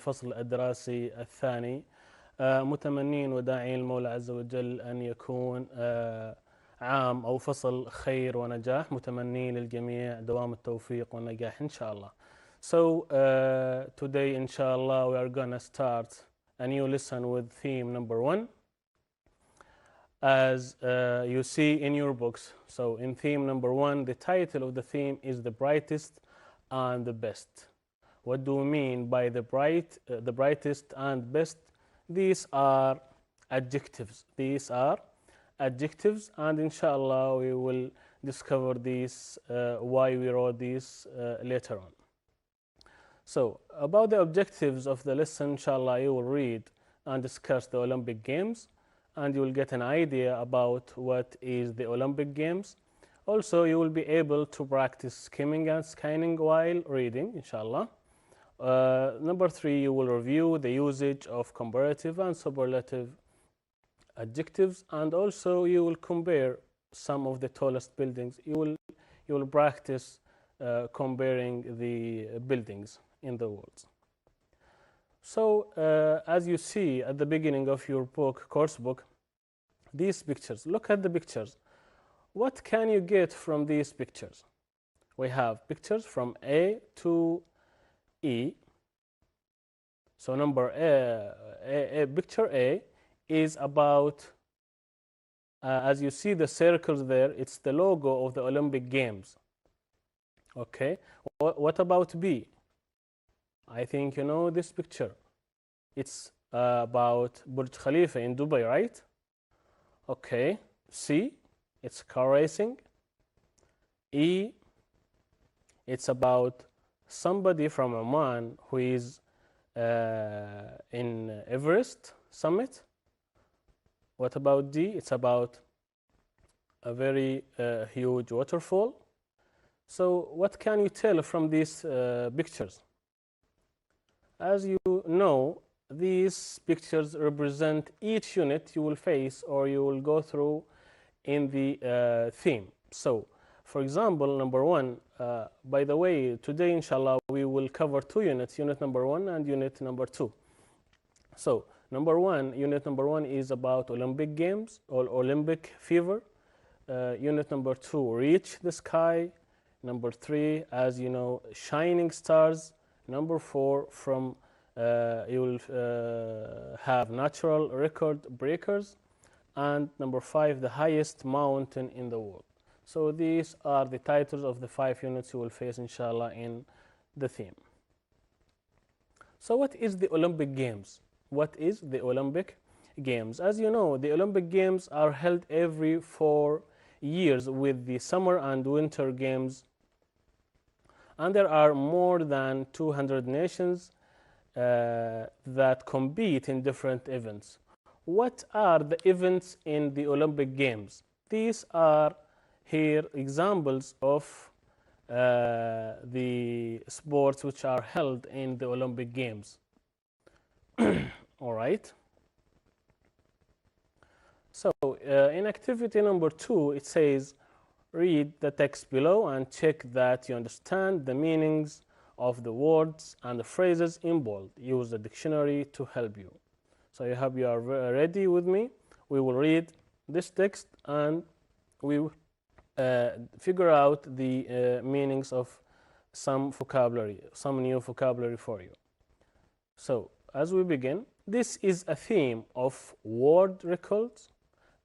الفصل الدراسي الثاني. متمنين وداعين المولى عز وجل أن يكون عام أو فصل خير ونجاح، متمنين للجميع دوام التوفيق والنجاح إن شاء الله. So today inshallah we are gonna start a new lesson with theme number 1. As you see in your books, so in theme number 1 the title of the theme is the brightest and the best. What do we mean by the brightest and best? These are adjectives. These are adjectives, and inshallah we will discover these why we wrote these later on. So about the objectives of the lesson, inshallah you will read and discuss the Olympic Games, and you will get an idea about what is the Olympic Games. Also you will be able to practice skimming and scanning while reading, inshallah. Number 3, you will review the usage of comparative and superlative adjectives, and also you will compare some of the tallest buildings. You will practice comparing the buildings in the world. So as you see at the beginning of your book, course book, these pictures, look at the pictures. What can you get from these pictures? We have pictures from A to E. So number picture A is about, as you see the circles there, it's the logo of the Olympic Games. Okay, what about B? I think you know this picture. It's about Burj Khalifa in Dubai, right? Okay, C, it's car racing. E, it's about somebody from Oman who is in Everest summit. What about D? It's about a very huge waterfall. So what can you tell from these pictures? As you know, these pictures represent each unit you will face or you will go through in the theme. So for example, number 1, by the way, today inshallah we will cover 2 units, unit number 1 and unit number 2. So unit number 1 is about Olympic Games or Olympic fever. Unit number 2, reach the sky. Number 3, as you know, shining stars. Number 4, from you will have natural record breakers. And number 5, the highest mountain in the world. So these are the titles of the 5 units you will face inshallah in the theme. So what is the Olympic Games? What is the Olympic Games? As you know, the Olympic Games are held every 4 years with the summer and winter games, and there are more than 200 nations that compete in different events. What are the events in the Olympic Games? These are here examples of the sports which are held in the Olympic Games. All right. So in activity number 2, it says, read the text below and check that you understand the meanings of the words and the phrases in bold. Use the dictionary to help you. So I hope you are ready with me. We will read this text and we will figure out the meanings of some vocabulary, some new vocabulary for you. So as we begin, this is a theme of world records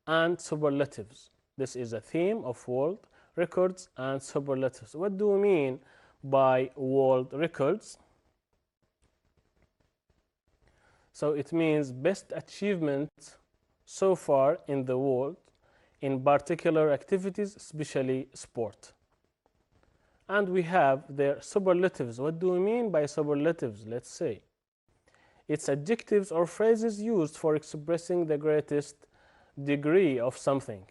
and superlatives. This is a theme of world records and superlatives. What do we mean by world records? So it means best achievement so far in the world in particular activities, especially sport. And we have their superlatives. What do we mean by superlatives? Let's say it's adjectives or phrases used for expressing the greatest degree of something.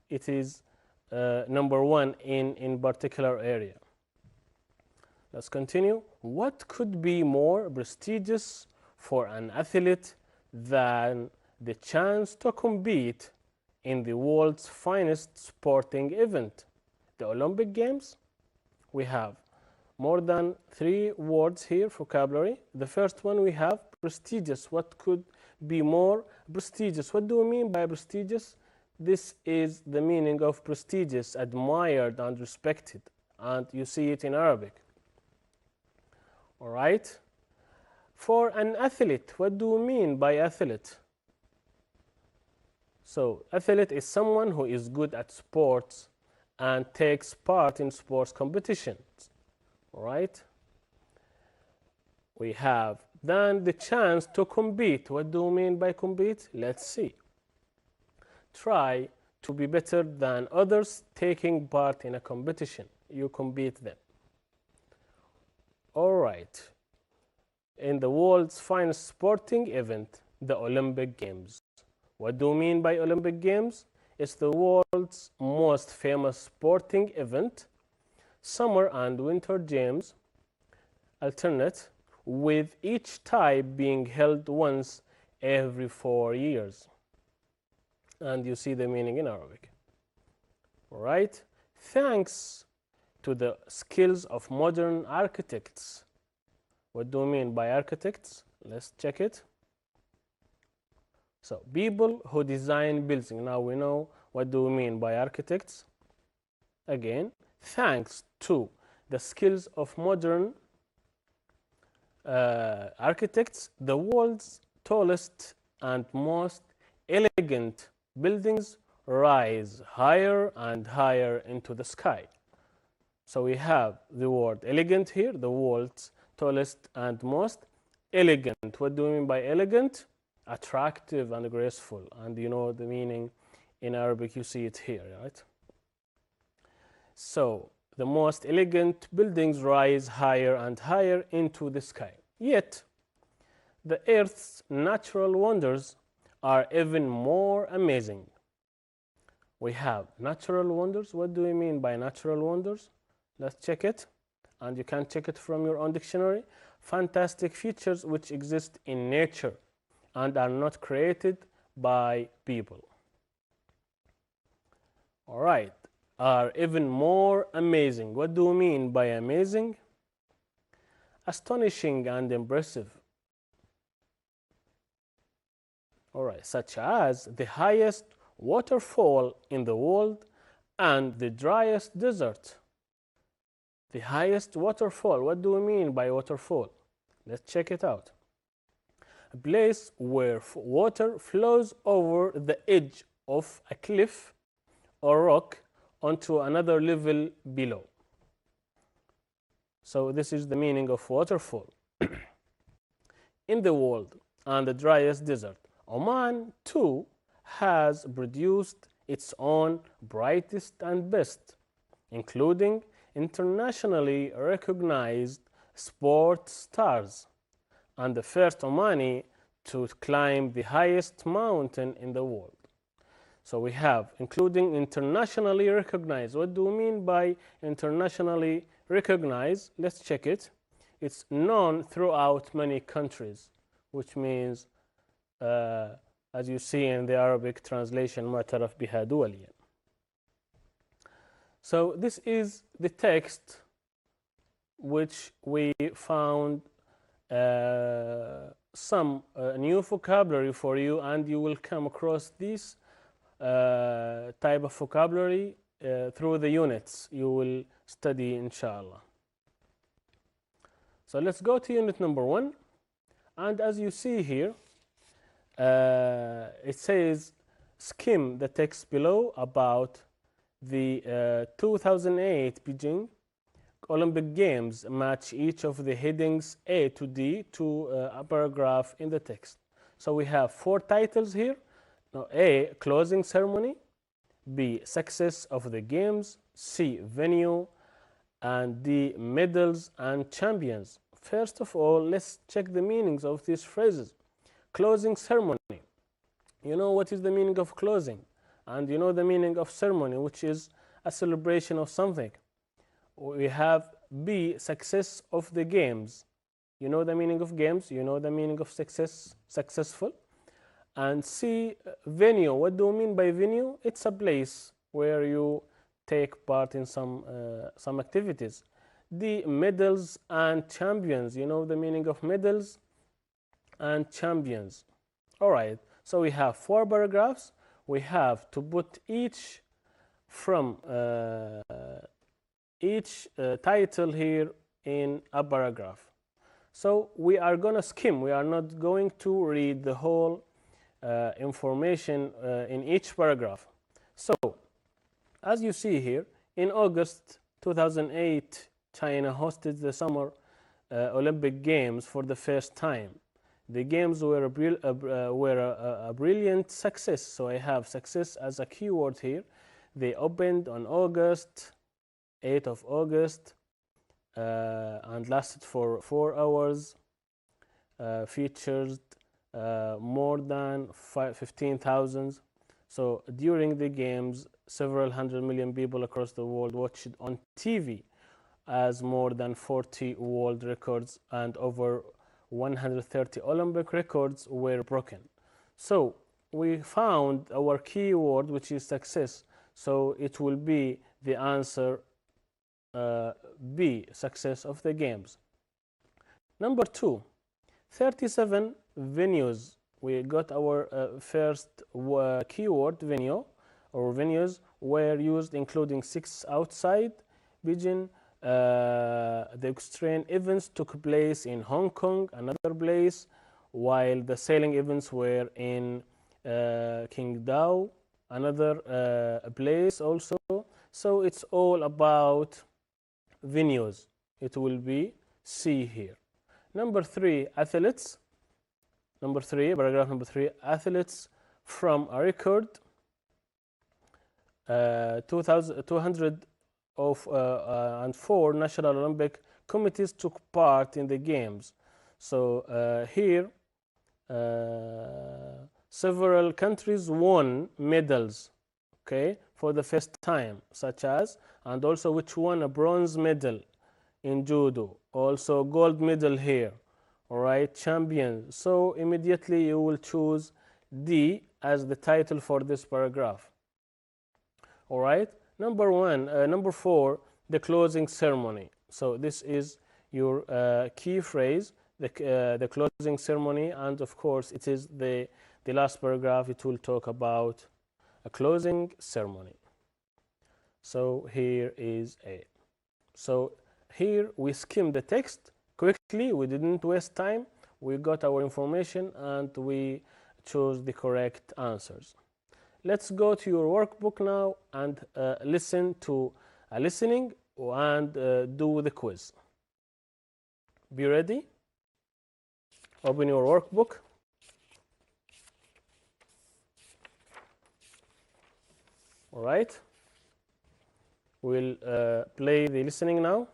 It is number 1 in particular area. Let's continue. What could be more prestigious for an athlete than the chance to compete in the world's finest sporting event, the Olympic Games? We have more than 3 words here, vocabulary. The first one we have prestigious. What could be more prestigious? What do we mean by prestigious? This is the meaning of prestigious, admired and respected, and you see it in Arabic. All right. For an athlete, what do we mean by athlete? So athlete is someone who is good at sports and takes part in sports competitions. All right. We have then the chance to compete. What do we mean by compete? Let's see. Try to be better than others taking part in a competition. You compete them. All right. In the world's finest sporting event, the Olympic Games. What do we mean by Olympic Games? It's the world's most famous sporting event. Summer and winter games alternate, with each type being held once every 4 years. And you see the meaning in Arabic. All right? Thanks to the skills of modern architects. What do we mean by architects? Let's check it. So, people who design buildings. Now we know what do we mean by architects. Again, thanks to the skills of modern architects, the world's tallest and most elegant buildings rise higher and higher into the sky. So we have the word elegant here, the world's tallest and most elegant. What do we mean by elegant? Attractive and graceful. And you know the meaning in Arabic, you see it here, right? So the most elegant buildings rise higher and higher into the sky. Yet, the Earth's natural wonders are even more amazing. We have natural wonders. What do we mean by natural wonders? Let's check it. And you can check it from your own dictionary. Fantastic features which exist in nature and are not created by people. All right. Are even more amazing. What do we mean by amazing? Astonishing and impressive. All right, such as the highest waterfall in the world and the driest desert. The highest waterfall. What do we mean by waterfall? Let's check it out. A place where water flows over the edge of a cliff or rock onto another level below. So this is the meaning of waterfall. In the world and the driest desert, Oman too has produced its own brightest and best, including internationally recognized sport stars, and the first Omani to climb the highest mountain in the world. So we have including internationally recognized. What do we mean by internationally recognized? Let's check it. It's known throughout many countries, which means, as you see in the Arabic translation, معترف بها دوليا. So this is the text which we found some new vocabulary for you, and you will come across this type of vocabulary through the units you will study, inshallah. So let's go to unit number 1, and as you see here, it says skim the text below about the 2008 Beijing Olympic Games. Match each of the headings A to D to a paragraph in the text. So we have 4 titles here. Now, A, closing ceremony. B, success of the games. C, venue. And D, medals and champions. First of all, let's check the meanings of these phrases. Closing ceremony. You know what is the meaning of closing, and you know the meaning of ceremony, which is a celebration of something. We have B, success of the games. You know the meaning of games, you know the meaning of success, successful. And C, venue. What do we mean by venue? It's a place where you take part in some activities. D, medals and champions. You know the meaning of medals and champions. All right, so we have 4 paragraphs. We have to put each from each title here in a paragraph. So we are going to skim. We are not going to read the whole information in each paragraph. So as you see here, in August 2008, China hosted the Summer Olympic Games for the first time. The games were a brilliant success. So I have success as a keyword here. They opened on August, 8th of August, and lasted for 4 hours. Featured more than 15,000. So during the games, several 100 million people across the world watched on TV, as more than 40 world records and over 130 Olympic records were broken. So we found our keyword, which is success. So it will be the answer B, success of the games. Number 2, 37 venues. We got our first keyword, venue, or venues were used, including 6 outside Beijing. The extreme events took place in Hong Kong, another place, while the sailing events were in Qingdao, another place also. So it's all about venues. It will be C here. Number 3, athletes. Number 3, paragraph number 3, athletes from a record 204 National Olympic committees took part in the games. So here several countries won medals, okay, for the first time, such as, and also which won a bronze medal in judo, also gold medal here. All right, champion. So immediately you will choose D as the title for this paragraph. All right, number 4, the closing ceremony. So this is your key phrase, the closing ceremony, and of course it is the last paragraph. It will talk about a closing ceremony. So here is A. So here we skim the text quickly. We didn't waste time. We got our information and we chose the correct answers. Let's go to your workbook now and listen to a listening and do the quiz. Be ready. Open your workbook. All right. We'll play the listening now.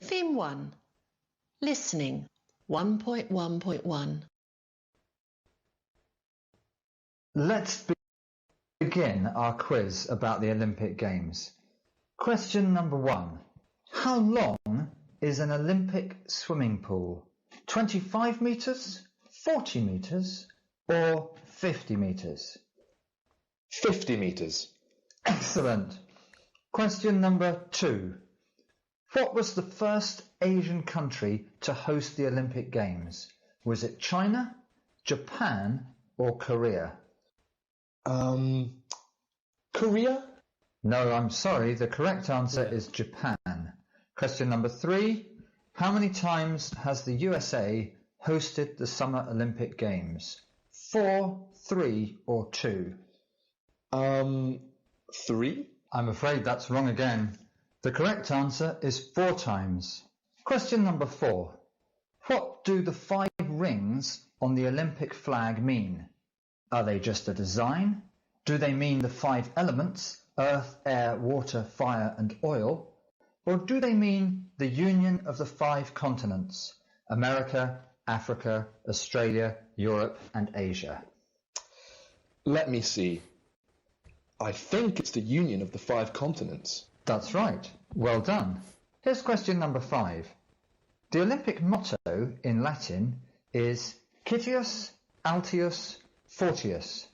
Theme 1. Listening 1.1.1. Let's begin our quiz about the Olympic Games. Question number 1. How long is an Olympic swimming pool? 25 meters, 40 meters, or 50 meters? 50 meters. Excellent. Question number 2. What was the first Asian country to host the Olympic Games? Was it China, Japan, or Korea? Korea? No, I'm sorry. The correct answer is Japan. Question number 3. How many times has the USA hosted the Summer Olympic Games? 4, 3, or 2? 3? I'm afraid that's wrong again. The correct answer is 4 times. Question number 4. What do the 5 rings on the Olympic flag mean? Are they just a design? Do they mean the 5 elements, earth, air, water, fire and oil? Or do they mean the union of the 5 continents, America, Africa, Australia, Europe and Asia? Let me see. I think it's the union of the 5 continents. That's right. Well done. Here's question number 5. The Olympic motto in Latin is Citius, Altius, Fortius.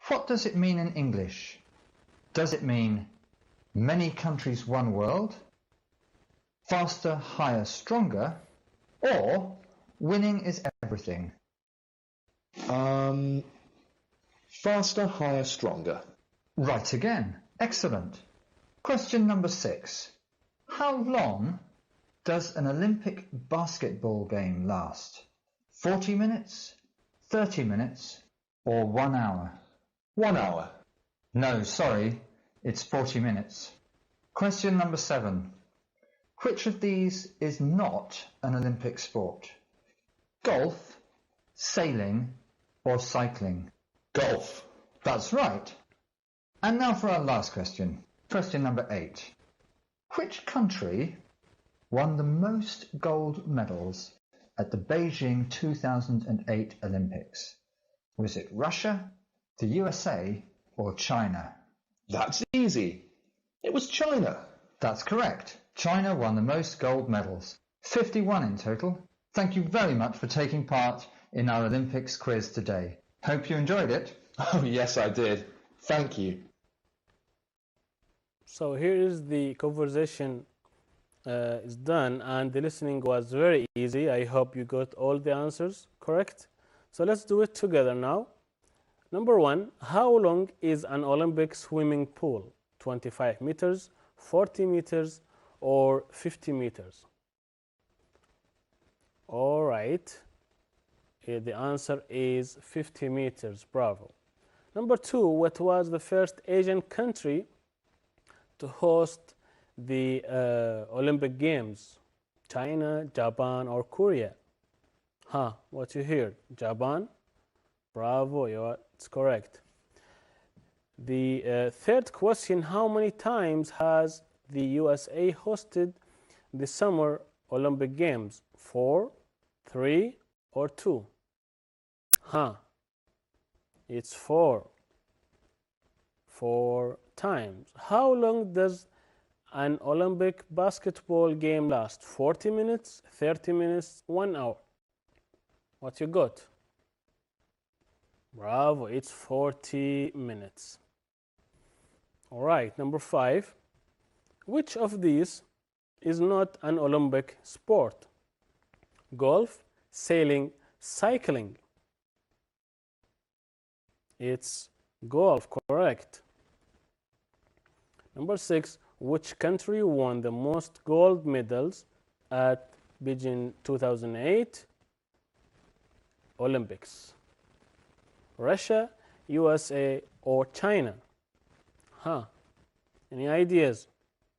What does it mean in English? Does it mean many countries, one world, faster, higher, stronger, or winning is everything? Faster, higher, stronger. Right again. Excellent. Question number 6. How long does an Olympic basketball game last? 40 minutes, 30 minutes, or 1 hour? 1 hour. No, sorry, it's 40 minutes. Question number 7. Which of these is not an Olympic sport? Golf, sailing, or cycling? Golf. That's right. And now for our last question. Question number 8. Which country won the most gold medals at the Beijing 2008 Olympics? Was it Russia, the USA, or China? That's easy. It was China. That's correct. China won the most gold medals, 51 in total. Thank you very much for taking part in our Olympics quiz today. Hope you enjoyed it. Oh, yes, I did. Thank you. So here is the conversation is done, and the listening was very easy. I hope you got all the answers correct. So let's do it together now. Number 1, how long is an Olympic swimming pool? 25 meters, 40 meters, or 50 meters? All right. The answer is 50 meters. Bravo. Number 2, what was the first Asian country to host the Olympic Games? China, Japan, or Korea? What you heard? Japan? Bravo, it's correct. The third question, how many times has the USA hosted the Summer Olympic Games? 4, 3, or 2? It's 4. 4 times. How long does an Olympic basketball game last? 40 minutes, 30 minutes, 1 hour? What you got? Bravo, it's 40 minutes. All right, number 5. Which of these is not an Olympic sport? Golf, sailing, cycling? It's golf, correct. Number 6, which country won the most gold medals at Beijing 2008 Olympics? Russia, USA, or China? Any ideas?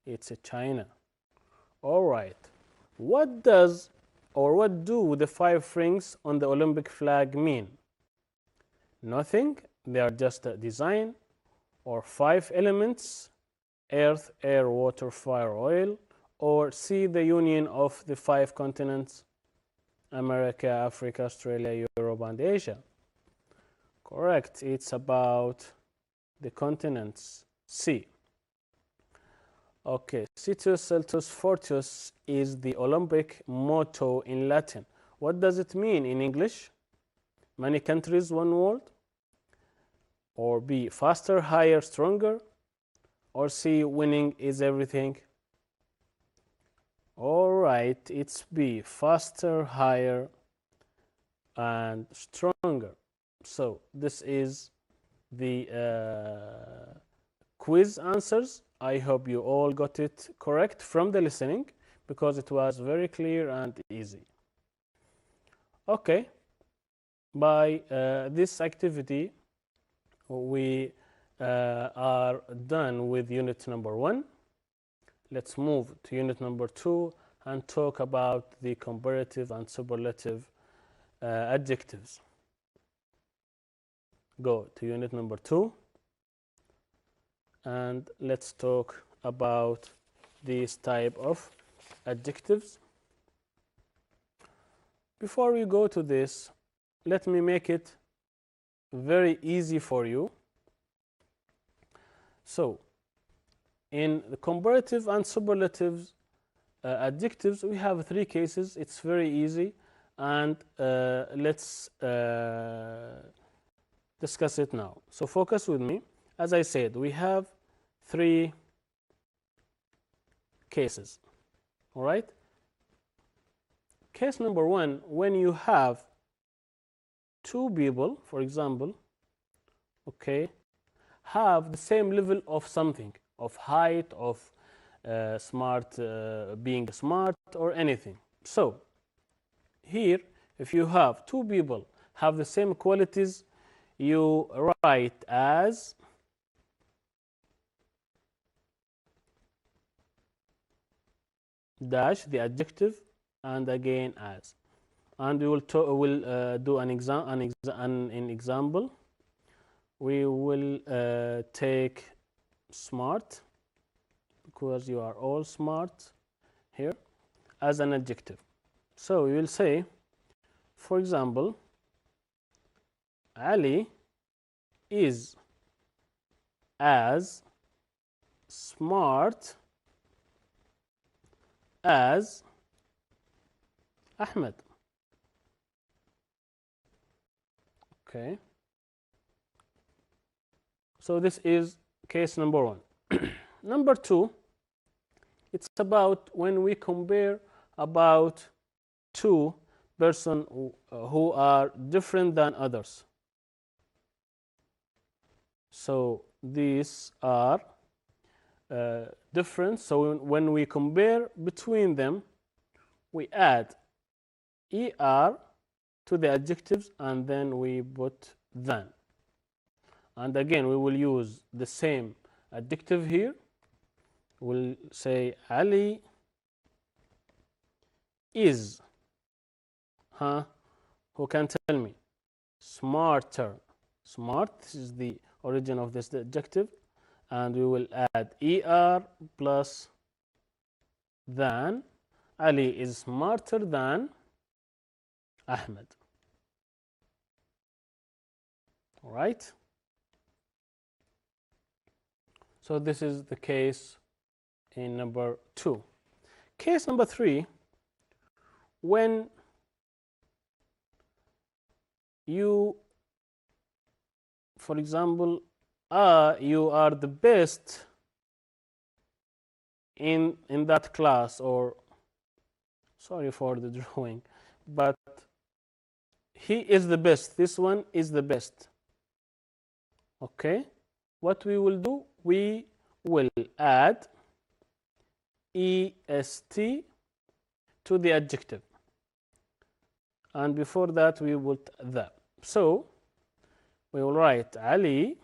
It's a China. All right. What do the 5 rings on the Olympic flag mean? Nothing. They are just a design. Or 5 elements: earth, air, water, fire, oil. Or C, the union of the 5 continents: America, Africa, Australia, Europe, and Asia. Correct. It's about the continents. C. Okay. Situs, Saltus, Fortus is the Olympic motto in Latin. What does it mean in English? Many countries, one world? Or B, faster, higher, stronger? Or C, winning is everything? All right, it's B, faster, higher, and stronger. So this is the quiz answers. I hope you all got it correct from the listening, because it was very clear and easy. Okay, by this activity, we are done with unit number 1. Let's move to unit number 2 and talk about the comparative and superlative adjectives. Go to unit number 2 and let's talk about these type of adjectives. Before we go to this, let me make it very easy for you. So, in the comparative and superlative adjectives, we have 3 cases. It's very easy, and let's discuss it now. So focus with me. As I said, we have three cases. All right? Case number one, when you have two people, for example, okay, have the same level of something, of height, of being smart, or anything. So here, if you have two people have the same qualities, you write as dash the adjective and again as, and we will do an example. We will take smart, because you are all smart here, as an adjective. So we will say, for example, Ali is as smart as Ahmed. Okay. So this is case number one. Number two, it's about when we compare about two persons who are different than others. So these are different. So when we compare between them, we add er to the adjectives and then we put than. And again, we will use the same adjective here. We'll say Ali is, who can tell me? Smarter. Smart, this is the origin of this adjective. And we will add er plus than. Ali is smarter than Ahmed. All right? So this is the case in number two. Case number three, when you, for example, you are the best in that class, or sorry for the drawing, but he is the best. This one is the best. Okay? What we will do, we will add est to the adjective. And before that, we will put the. So, we will write Ali,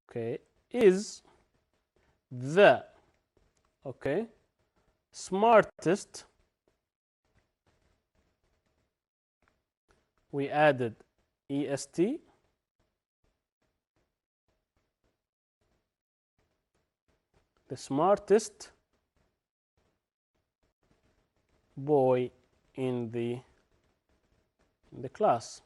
okay, is the, okay, smartest. We added est. The smartest boy in the class,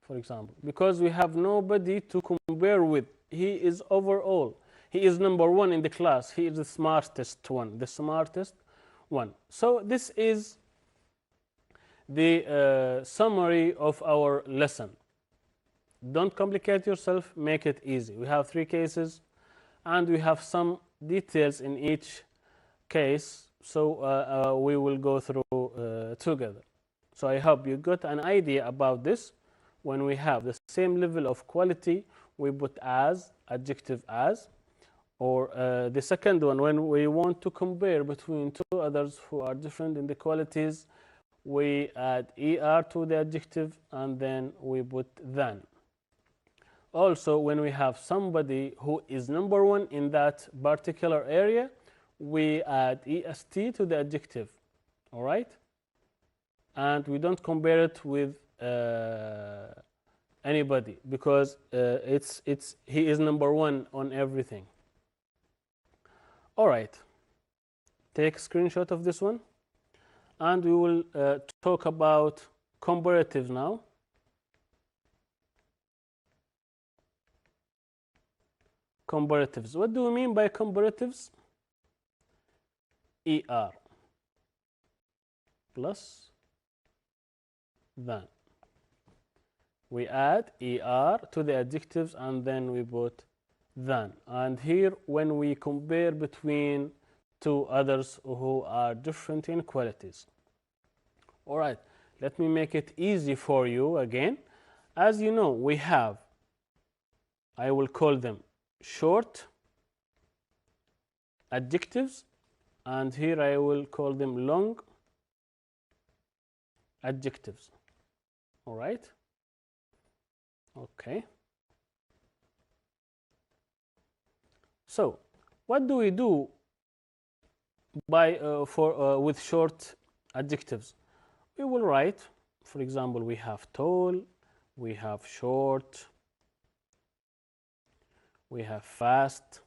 for example, because we have nobody to compare with. He is overall. He is number one in the class. He is the smartest one. The smartest one. So this is the summary of our lesson. Don't complicate yourself. Make it easy. We have three cases, and we have some details in each case. So we will go through together. So I hope you got an idea about this. When we have the same level of quality, we put as, adjective as. Or the second one, when we want to compare between two others who are different in the qualities, we add er to the adjective and then we put than. Also, when we have somebody who is number one in that particular area, we add est to the adjective. All right? And we don't compare it with anybody, because he is number one on everything. All right. Take a screenshot of this one. And we will talk about comparatives now. Comparatives. What do we mean by comparatives? Er plus than. we add er to the adjectives and then we put than. And here when we compare between two others who are different in qualities. All right, let me make it easy for you again. As you know, we have, I will call them short adjectives, and here I will call them long adjectives. All right? Okay. So, what do we do by with short adjectives? We will write, for example, we have tall, we have short, we have fast,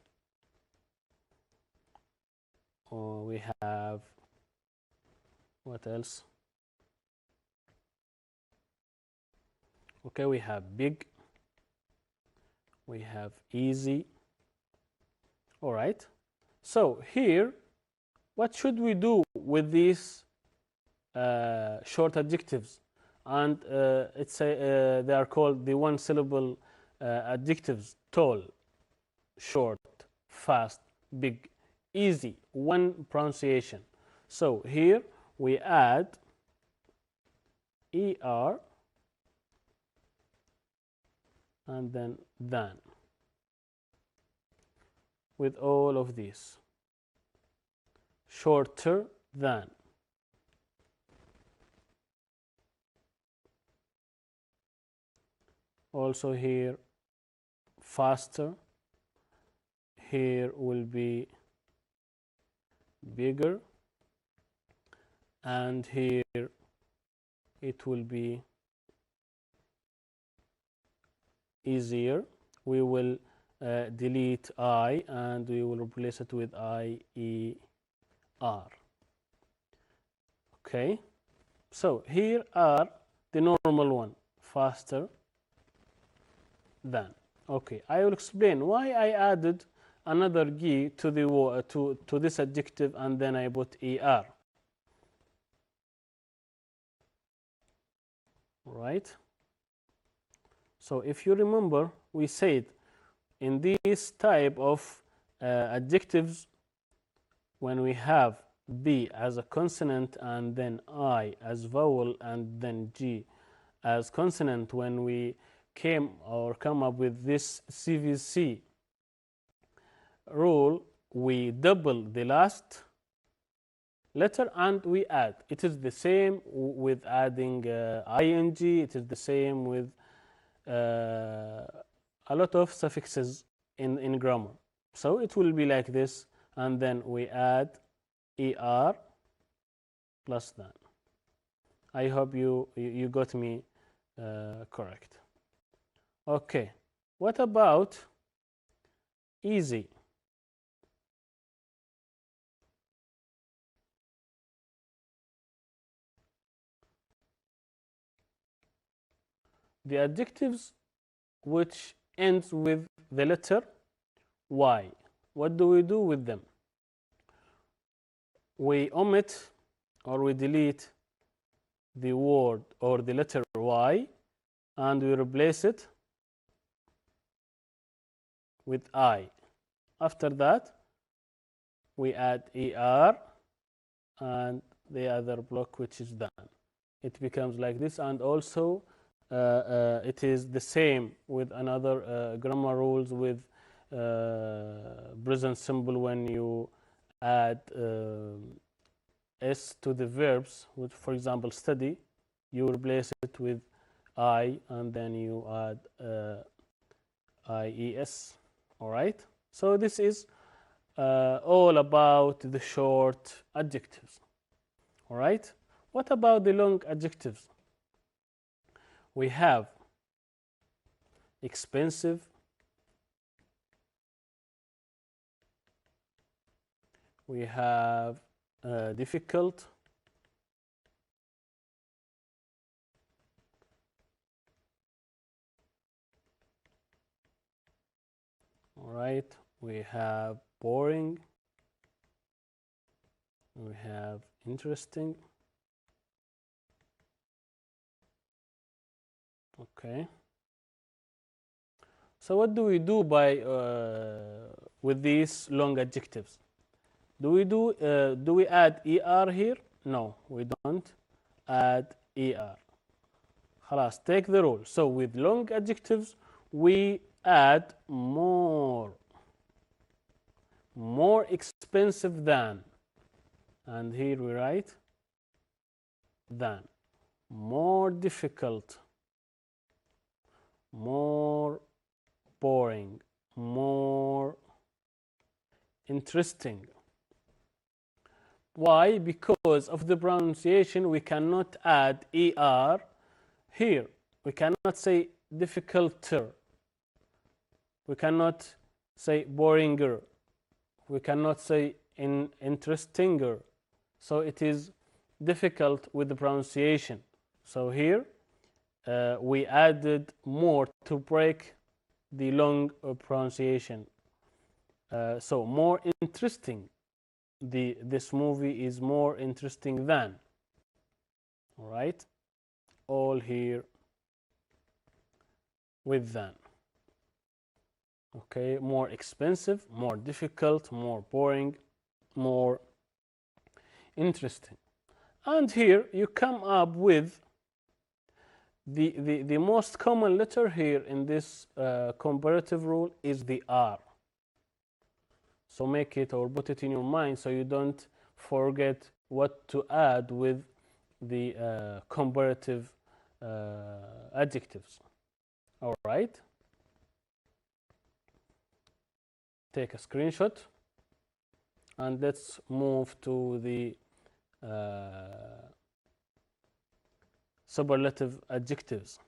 or we have, what else? Okay, we have big, we have easy. All right. So here, what should we do with these short adjectives? And they are called the one syllable adjectives: tall, short, fast, big, easy, one pronunciation. So here we add er and then than with all of these. Shorter than. Also here faster. Here will be bigger, and here it will be easier. We will delete I and we will replace it with IER. Okay, so here are the normal one, faster than. Okay, I will explain why I added another G to the to this adjective and then I put ER. Right? So if you remember, we said in this type of adjectives, when we have B as a consonant and then I as vowel and then G as consonant, when we come up with this CVC rule, we double the last letter and we add. It is the same with adding ing. It is the same with a lot of suffixes in grammar. So it will be like this, and then we add er plus than. I hope you got me correct. Okay, what about easy? The adjectives which ends with the letter Y. What do we do with them? We omit or we delete the word or the letter Y and we replace it with I. After that, we add ER and the other block, which is done. It becomes like this, and also it is the same with another grammar rules with present simple. When you add S to the verbs, with, for example, study, you replace it with I and then you add IES. All right, so this is all about the short adjectives. All right, what about the long adjectives? We have expensive, we have difficult, all right, we have boring, we have interesting. Okay. So what do we do by with these long adjectives? Do we add er here? No, we don't add er. خلاص, take the rule. So with long adjectives we add more expensive than, and here we write than, more difficult, more boring, more interesting. Why? Because of the pronunciation we cannot add er here. We cannot say difficulter, we cannot say boringer, we cannot say interestinger. So it is difficult with the pronunciation. So here we added more to break the long pronunciation. So more interesting. This movie is more interesting than. All right, all here with than. Okay, more expensive, more difficult, more boring, more interesting. And here you come up with the most common letter here in this comparative rule is the R. So make it or put it in your mind so you don't forget what to add with the comparative adjectives. All right. Take a screenshot and let's move to the superlative adjectives.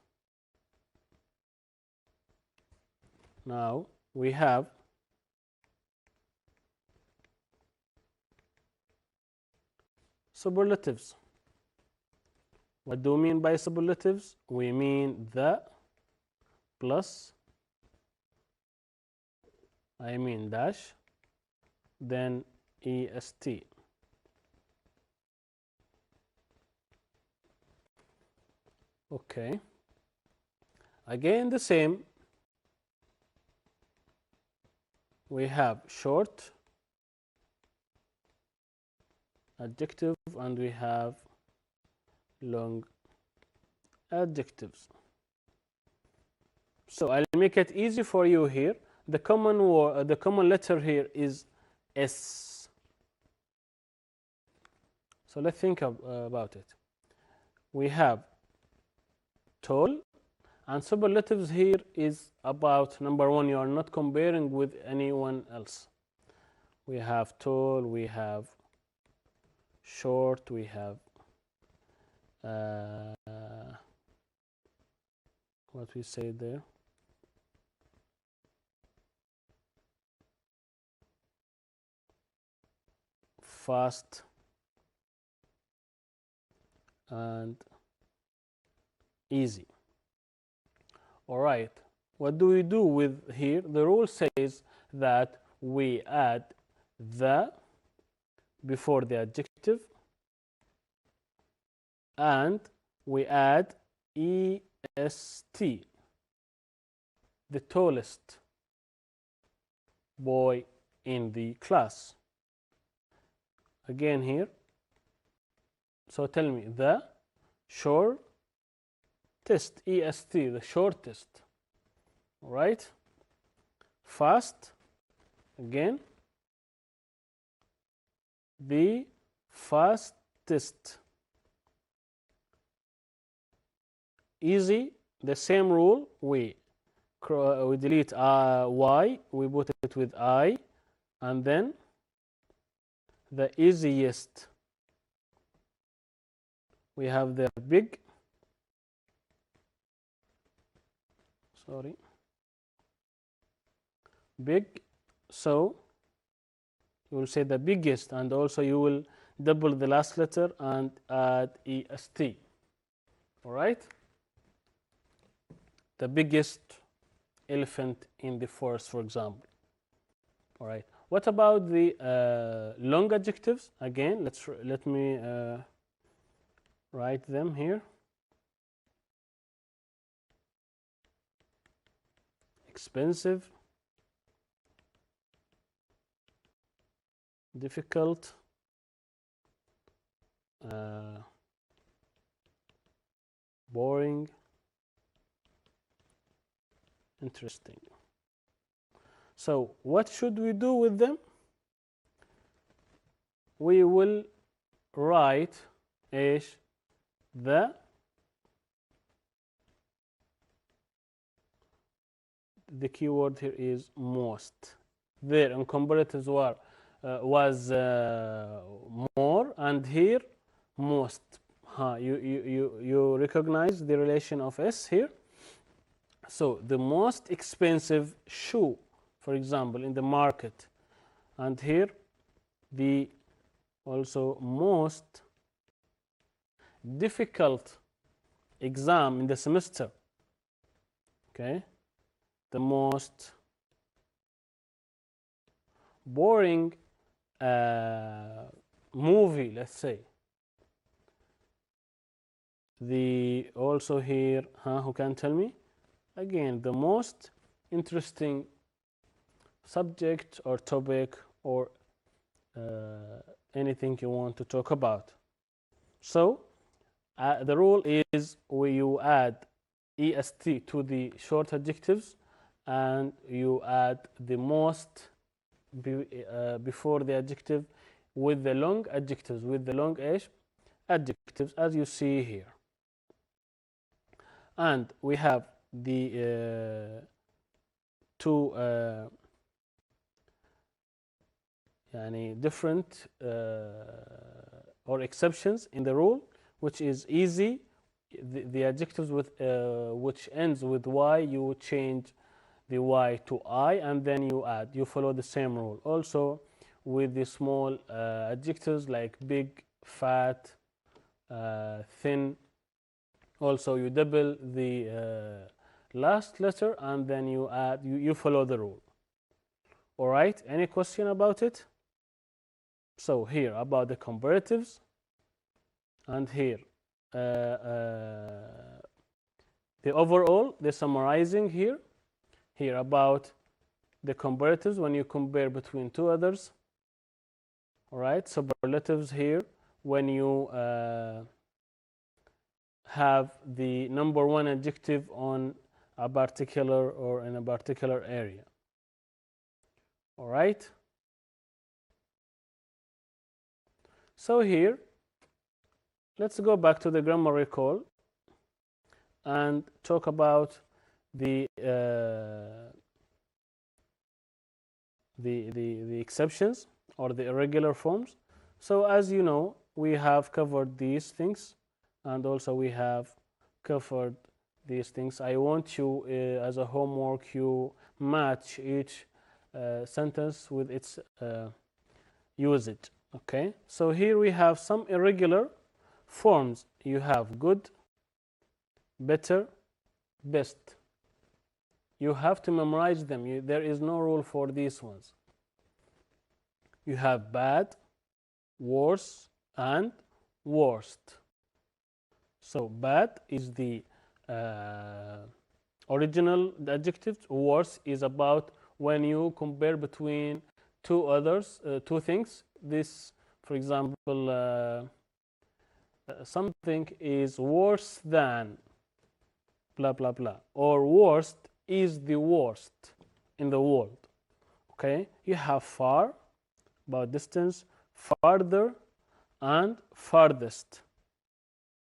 Now we have superlatives. What do we mean by superlatives? We mean the plus, dash, then est. Okay. Again the same. We have short adjective and we have long adjectives. So I'll make it easy for you here. The common letter here is S. So let's think about it. We have tall, and superlatives here is about number one. You are not comparing with anyone else. We have tall, we have short, we have what we say there, fast and easy. All right, what do we do with here? The rule says that we add the before the adjective and we add est, the tallest boy in the class. Again here, so tell me, the shortest, est, the shortest, right? Fast, again, the fastest. Easy, the same rule, we delete y, we put it with I, and then the easiest. We have the big, big, so you will say the biggest, and also you will double the last letter and add est. All right, the biggest elephant in the forest, for example. All right, what about the long adjectives? Again, let me write them here. expensive, difficult, boring, interesting. So what should we do with them? We will write ايش the keyword here is most. There in comparatives was more, and here most. You recognize the relation of S here. So the most expensive shoe, for example, in the market, and here the also most difficult exam in the semester. Okay, the most boring movie, let's say. The also here, who can tell me? Again, the most interesting subject or topic or anything you want to talk about. So the rule is you add est to the short adjectives, and you add the most before the adjective with the long adjectives, with the long adjectives, as you see here. And we have the two different or exceptions in the rule, which is easy. The adjectives with which ends with y, you change the y to I, and then you add. You follow the same rule. Also, with the small adjectives like big, fat, thin, also you double the last letter, and then you add. You follow the rule. All right. Any question about it? So here about the comparatives, and here the overall, the summarizing here about the comparatives when you compare between two others. All right, superlatives here when you have the number one adjective on a particular or in a particular area. All right. So here, let's go back to the grammar recall and talk about the exceptions or the irregular forms. So as you know, we have covered these things, and also we have covered these things. I want you, as a homework, you match each sentence with its usage. Okay, so here we have some irregular forms. You have good, better, best. You have to memorize them. There is no rule for these ones. You have bad, worse, and worst. So bad is the original adjective. Worse is about when you compare between two things. This, for example, something is worse than blah blah blah, or worst is the worst in the world. Okay, you have far, about distance, farther, and farthest.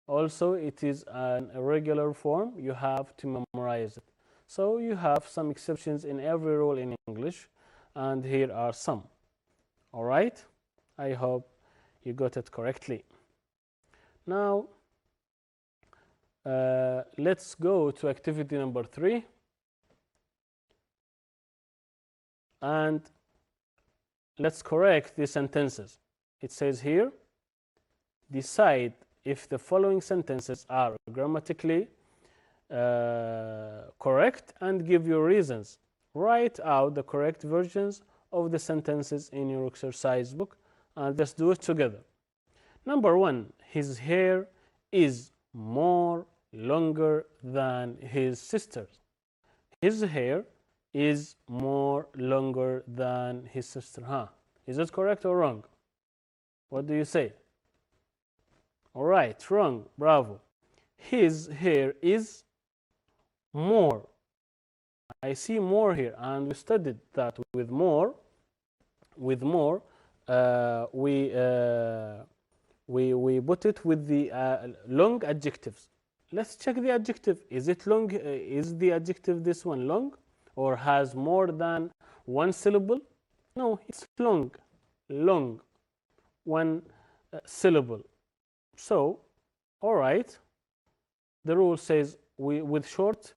Also, it is an irregular form. You have to memorize it. So you have some exceptions in every rule in English, and here are some. All right, I hope you got it correctly. Now let's go to activity number 3, and let's correct the sentences. It says here, decide if the following sentences are grammatically correct and give your reasons. Write out the correct versions of the sentences in your exercise book, and let's do it together. Number 1, his hair is more longer than his sister's. His hair is more longer than his sister. Huh? Is it correct or wrong? What do you say? All right, wrong. Bravo. His hair is more. I see more here, and we studied that with more. With more, we put it with the long adjectives. Let's check the adjective. Is it long? Is the adjective this one long, or has more than one syllable? No, it's long. Long, one syllable. So, all right. The rule says with short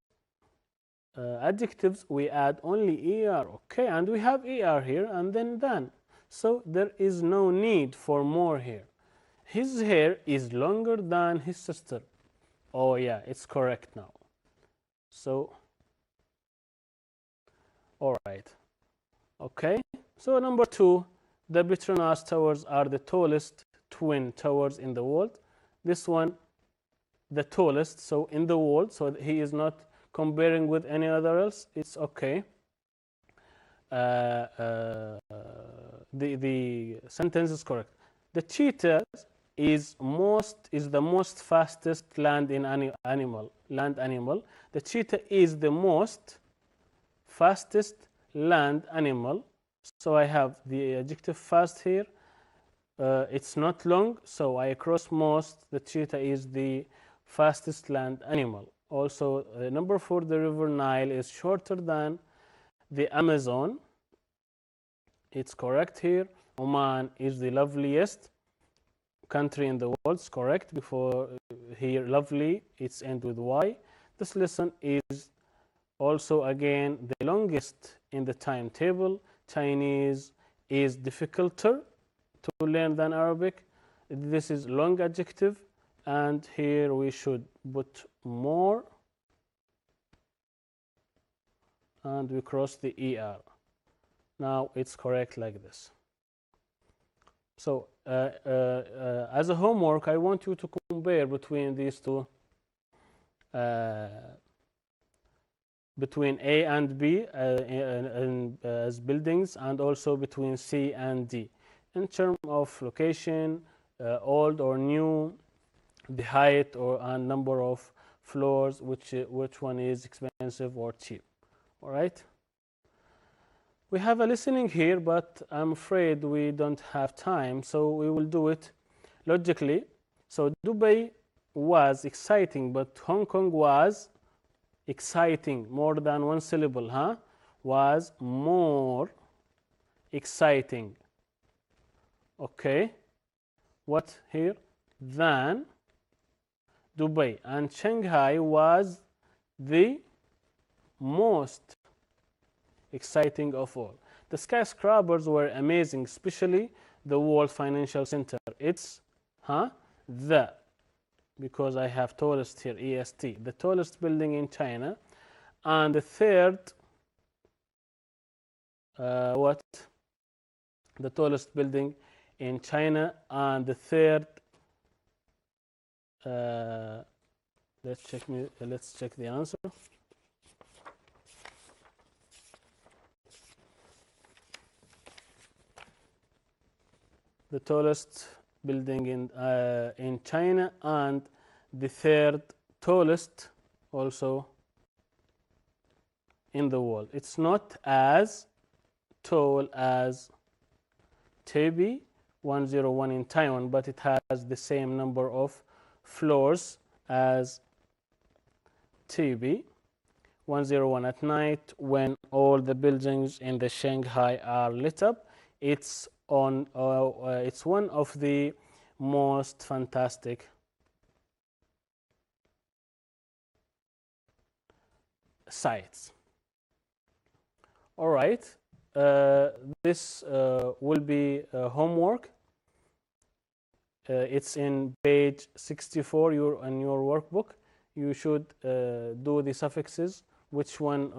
adjectives we add only er. Okay, and we have er here and then than. So there is no need for more here. His hair is longer than his sister. Oh yeah, it's correct now. So, all right. Okay, so number 2, the Petronas towers are the tallest twin towers in the world. This one, the tallest, so in the world, so he is not comparing with any other else. It's okay. The sentence is correct. The cheetah is the most fastest land animal. The cheetah is the most fastest land animal. So I have the adjective fast here. It's not long, so I cross most. The cheetah is the fastest land animal. Also, number 4, the river Nile is shorter than the Amazon. It's correct here. Oman is the loveliest country in the world. It's correct. Before here, lovely, it's end with Y. This lesson is also again the longest in the timetable. Chinese is difficulter to learn than Arabic. This is long adjective, and here we should put more, and we cross the er. Now it's correct like this. So as a homework, I want you to compare between these two, between A and B as buildings, and also between C and D in terms of location, old or new, the height and number of floors, which one is expensive or cheap. All right. We have a listening here, but I'm afraid we don't have time, so we will do it logically. So Dubai was exciting, but Hong Kong was exciting. More than one syllable, huh? Was more exciting. Okay. What here? Than Dubai. And Shanghai was the most exciting of all. The skyscrapers were amazing, especially the World Financial Center. It's the, because I have tallest here, EST, the tallest building in China. And the third, what? The tallest building in China. And the third, let's check the answer. The tallest building in China, and the third tallest also in the world. It's not as tall as Taipei 101 in Taiwan, but it has the same number of floors as Taipei 101. At night, when all the buildings in the Shanghai are lit up, it's one of the most fantastic sites. All right, this will be homework. It's in page 64 in your workbook. You should do the suffixes, which one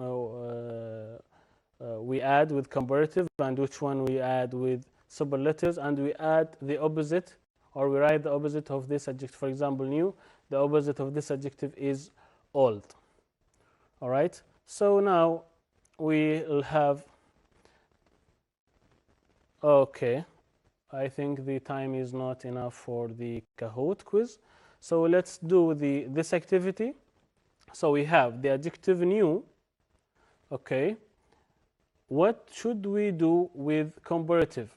we add with comparative and which one we add with superlatives, and we add the opposite, or we write the opposite of this adjective. For example, new, the opposite of this adjective is old. All right, so now we'll have, okay, I think the time is not enough for the Kahoot quiz. So let's do this activity. So we have the adjective new. Okay. What should we do with comparative?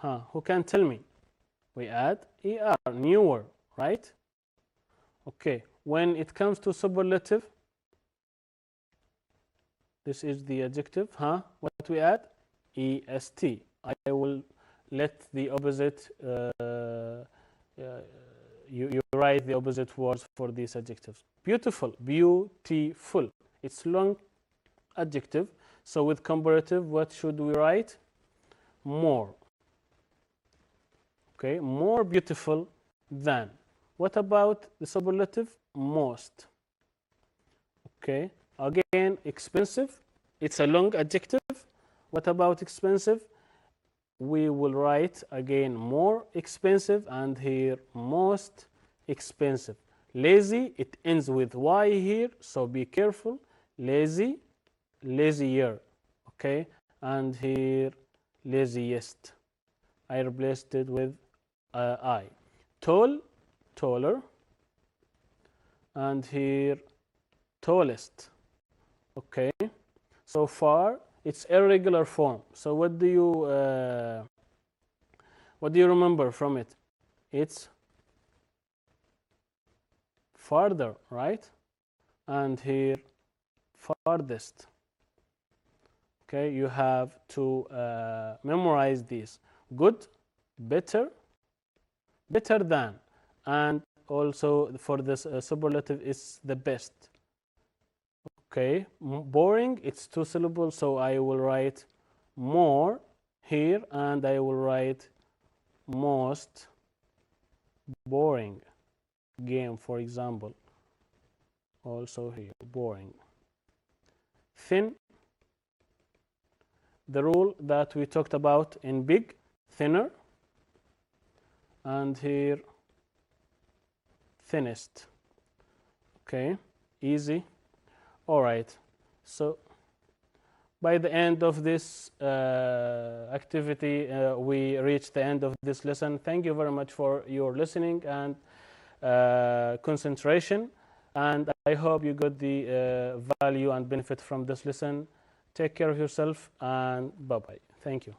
Who can tell me? We add er, newer, right? Okay. When it comes to superlative, this is the adjective. What we add? est. I will let the opposite, you write the opposite words for these adjectives. Beautiful, beautiful. It's long adjective. So with comparative, what should we write? More. Okay, more beautiful than. What about the superlative? Most. Okay, again, expensive. It's a long adjective. What about expensive? We will write again more expensive, and here most expensive. Lazy, it ends with y here, so be careful. Lazy, lazier. Okay, and here laziest. I replaced it with I. Tall, taller, and here tallest. Okay, so far it's irregular form. So what do you remember from it? It's farther, right? And here farthest. Okay, you have to memorize these. Good, better, better than, and also for this superlative is the best. Okay, boring, it's 2 syllables, so I will write more here, and I will write most boring game, for example. Also here, boring. Thin, the rule that we talked about in big, thinner, and here thinnest. Okay, easy. All right, so by the end of this activity, we reached the end of this lesson. Thank you very much for your listening and concentration, and I hope you got the value and benefit from this lesson. Take care of yourself, and bye-bye. Thank you.